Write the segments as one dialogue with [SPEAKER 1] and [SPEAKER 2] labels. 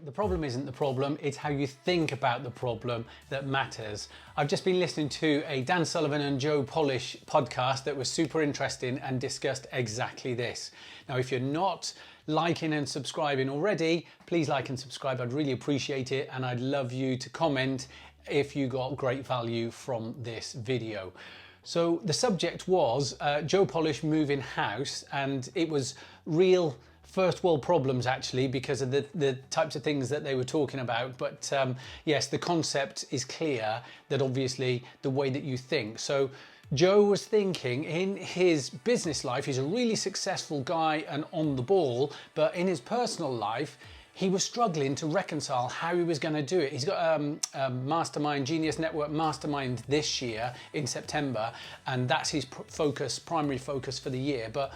[SPEAKER 1] The problem isn't the problem, it's how you think about the problem that matters. I've just been listening to a Dan Sullivan and Joe Polish podcast that was super interesting and discussed exactly this. Now, if you're not liking and subscribing already, please like and subscribe. I'd really appreciate it, and I'd love you to comment if you got great value from this video. So the subject was Joe Polish moving house, and it was real first world problems actually because of the types of things that they were talking about. But yes, the concept is clear that obviously the way that you think. So Joe was thinking in his business life, he's a really successful guy and on the ball, but in his personal life, he was struggling to reconcile how he was going to do it. He's got a mastermind, Genius Network mastermind this year in September, and that's his primary focus for the year. But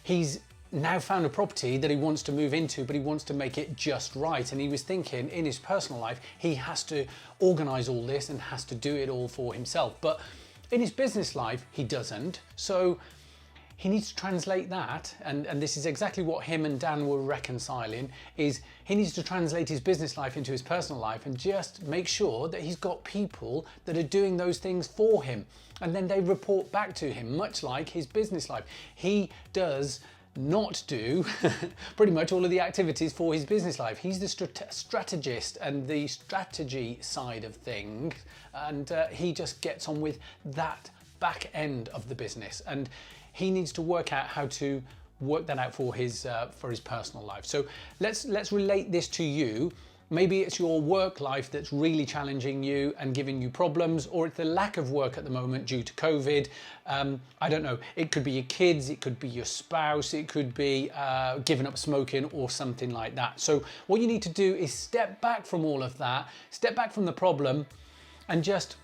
[SPEAKER 1] he's now found a property that he wants to move into, but he wants to make it just right. And he was thinking in his personal life, he has to organize all this and has to do it all for himself. But in his business life, he doesn't. So he needs to translate that, and this is exactly what him and Dan were reconciling, is he needs to translate his business life into his personal life and just make sure that he's got people that are doing those things for him. And then they report back to him, much like his business life. He does not do pretty much all of the activities for his business life. He's the strategist and the strategy side of things, and he just gets on with that back end of the business, and he needs to work out how to work that out for his personal life. So let's relate this to you. Maybe it's your work life that's really challenging you and giving you problems, or it's the lack of work at the moment due to COVID. I don't know, it could be your kids, it could be your spouse, it could be giving up smoking or something like that. So what you need to do is step back from all of that, step back from the problem, and just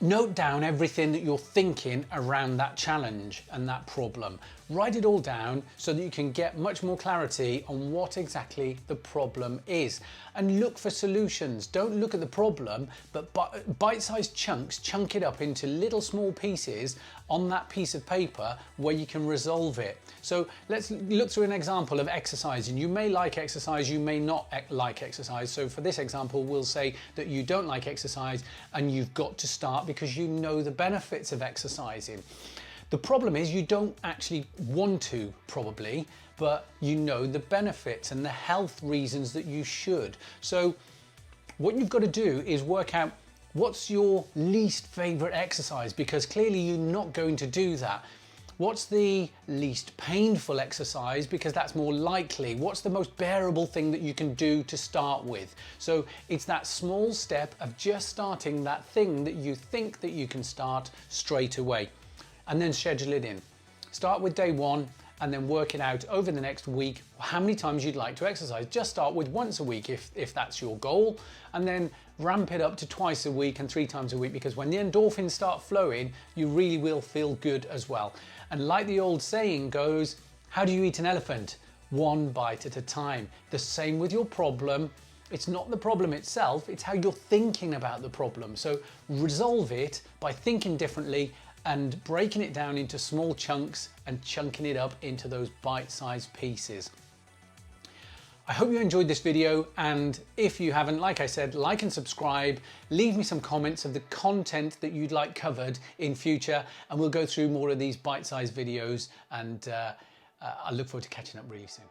[SPEAKER 1] note down everything that you're thinking around that challenge and that problem. Write it all down so that you can get much more clarity on what exactly the problem is, and look for solutions. Don't look at the problem, but bite-sized chunks, chunk it up into little small pieces on that piece of paper where you can resolve it. So let's look through an example of exercising. You may like exercise, you may not like exercise. So for this example, we'll say that you don't like exercise and you've got to start because you know the benefits of exercising. The problem is you don't actually want to, probably, but you know the benefits and the health reasons that you should. So what you've got to do is work out what's your least favorite exercise, because clearly you're not going to do that. What's the least painful exercise, because that's more likely. What's the most bearable thing that you can do to start with? So it's that small step of just starting that thing that you think that you can start straight away, and then schedule it in. Start with day one and then work it out over the next week how many times you'd like to exercise. Just start with once a week if that's your goal, and then ramp it up to twice a week and 3 times a week, because when the endorphins start flowing, you really will feel good as well. And like the old saying goes, how do you eat an elephant? One bite at a time. The same with your problem. It's not the problem itself, it's how you're thinking about the problem. So resolve it by thinking differently and breaking it down into small chunks and chunking it up into those bite-sized pieces. I hope you enjoyed this video, and if you haven't, like I said, like and subscribe, leave me some comments of the content that you'd like covered in future, and we'll go through more of these bite-sized videos, and I look forward to catching up really soon.